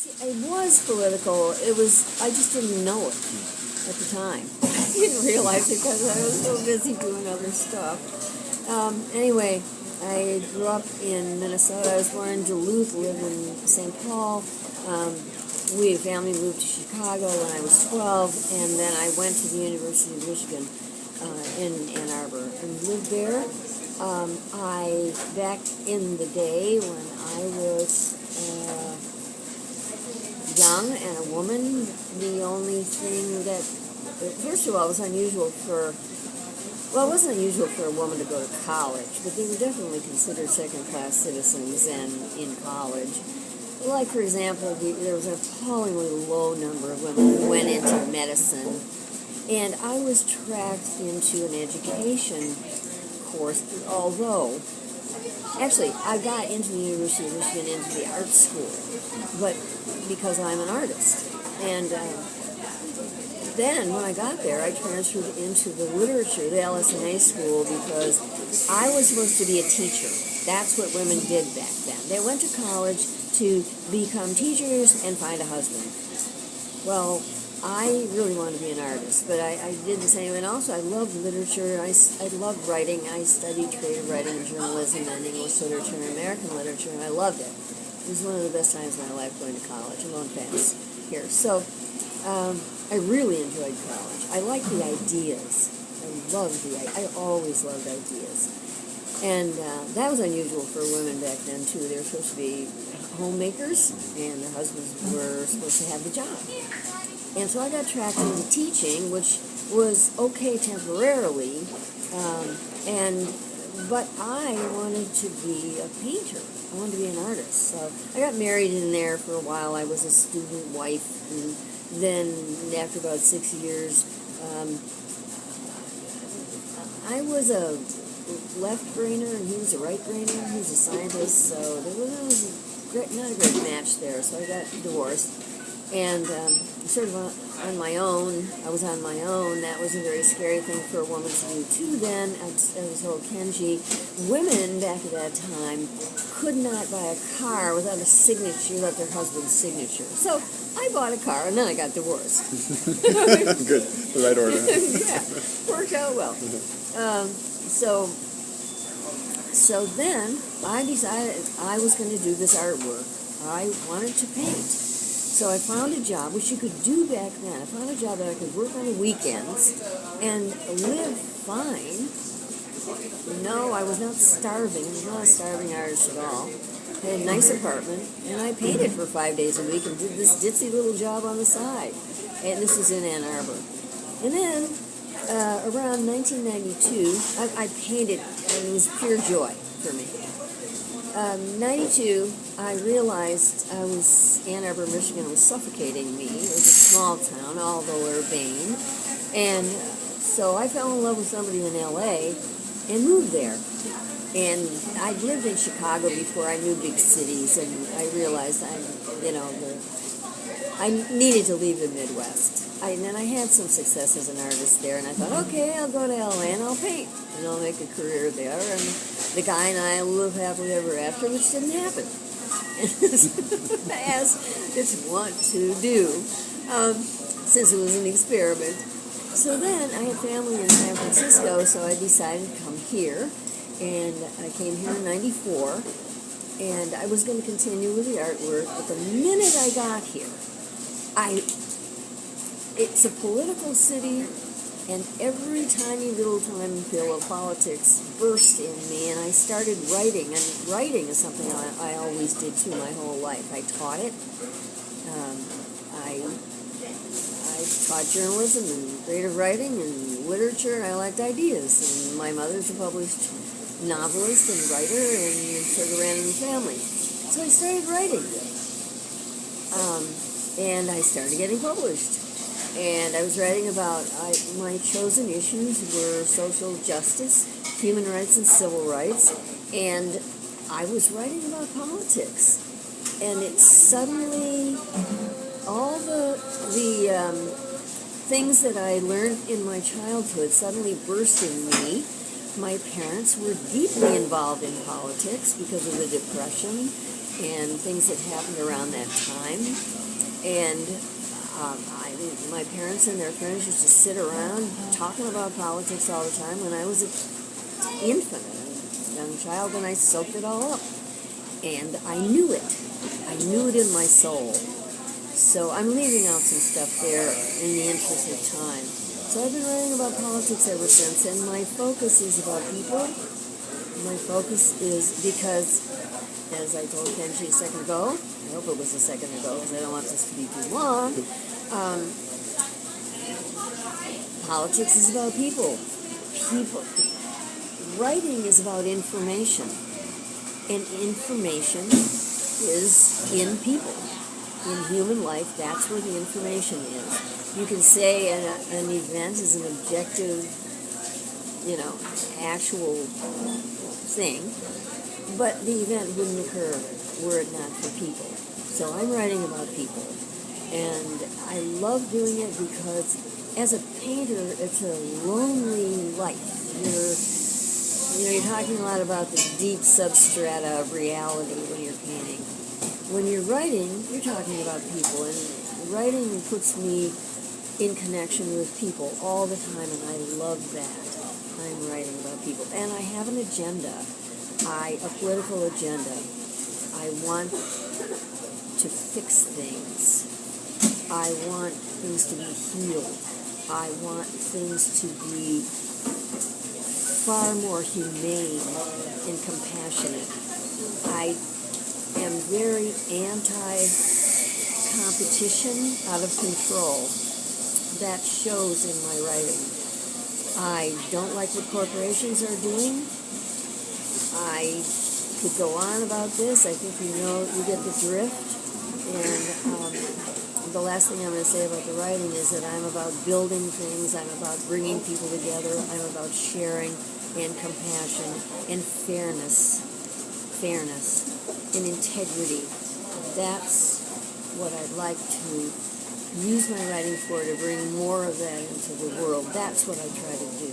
It was political. I just didn't know it at the time. I didn't realize it because I was so busy doing other stuff. Anyway, I grew up in Minnesota. I was born in Duluth, lived in St. Paul. Family moved to Chicago when I was 12, and then I went to the University of Michigan in Ann Arbor and lived there. Back in the day when I was young and a woman, the only thing that, first of all, it was unusual it wasn't unusual for a woman to go to college, but they were definitely considered second-class citizens and in college. Like, for example, there was an appallingly low number of women who went into medicine, and I was tracked into an education course, although, actually, I got into the University of Michigan into the art school, but because I'm an artist. And then, when I got there, I transferred into the literature, the LS&A school, because I was supposed to be a teacher. That's what women did back then. They went to college to become teachers and find a husband. Well, I really wanted to be an artist, but I did the same. And also, I loved literature. I loved writing. I studied creative writing and journalism and English literature and American literature, and I loved it. It was one of the best times of my life going to college. I'm going fast here. So I really enjoyed college. I liked the ideas. I always loved ideas. And that was unusual for women back then, too. They were supposed to be homemakers, and their husbands were supposed to have the job. And so I got tracked into teaching, which was okay temporarily, but I wanted to be a painter. I wanted to be an artist. So I got married in there for a while. I was a student wife, and then after about 6 years, I was a left-brainer, and he was a right-brainer. He was a scientist, so there was not a great match there. So I got divorced, and sort of on my own. I was on my own. That was a very scary thing for a woman to do, too, then. I was told, Kenji, women back at that time could not buy a car without a signature, without their husband's signature. So I bought a car, and then I got divorced. Good. The right order. Yeah. Worked out well. So then I decided I was going to do this artwork. I wanted to paint. So I found a job, which you could do back then. I found a job that I could work on the weekends and live fine. No, I was not starving. I was not a starving artist at all. I had a nice apartment, and I painted for 5 days a week and did this ditzy little job on the side. And this was in Ann Arbor. And then, around 1992, I painted, and it was pure joy for me. 92, I realized Ann Arbor, Michigan was suffocating me. It was a small town, although urbane. And so I fell in love with somebody in L.A. and moved there. And I'd lived in Chicago before I knew big cities, and I realized I needed to leave the Midwest. And then I had some success as an artist there, and I thought, okay, I'll go to L.A. and I'll paint, and I'll make a career there. And the guy and I live happily ever after, which didn't happen, as it's wont to do, since it was an experiment. So then I had family in San Francisco, so I decided to come here, and I came here in 94, and I was going to continue with the artwork, but the minute I got here, it's a political city, and every tiny little time pill of politics burst in me, and I started writing. And writing is something I always did too my whole life. I taught it. I taught journalism and creative writing and literature, and I liked ideas. And my mother's a published novelist and writer, and sort of ran in the family. So I started writing. And I started getting published. And I was writing about, my chosen issues were social justice, human rights, and civil rights. And I was writing about politics. And it suddenly, all the things that I learned in my childhood suddenly burst in me. My parents were deeply involved in politics because of the Depression. and things that happened around that time. And my parents and their friends used to sit around talking about politics all the time when I was an infant, a young child, and I soaked it all up. And I knew it. I knew it in my soul. So I'm leaving out some stuff there in the interest of time. So I've been writing about politics ever since, and my focus is about people. My focus is because, as I told Kenji a second ago, I hope it was a second ago because I don't want this to be too long, politics is about people. People. Writing is about information, and information is in people. In human life, that's where the information is. You can say an event is an objective, actual thing, but the event wouldn't occur were it not for people. So I'm writing about people, and I love doing it because as a painter, it's a lonely life. You're talking a lot about the deep substrata of reality when you're painting. When you're writing, you're talking about people, and writing puts me in connection with people all the time, and I love that. I'm writing about people, and I have an agenda, a political agenda. I want to fix things. I want things to be healed. I want things to be far more humane and compassionate. I am very anti-competition, out of control. That shows in my writing. I don't like what corporations are doing. I could go on about this. I think you get the drift. And the last thing I'm going to say about the writing is that I'm about building things. I'm about bringing people together. I'm about sharing and compassion and fairness and integrity. That's what I'd like to use my writing for, to bring more of that into the world. That's what I try to do.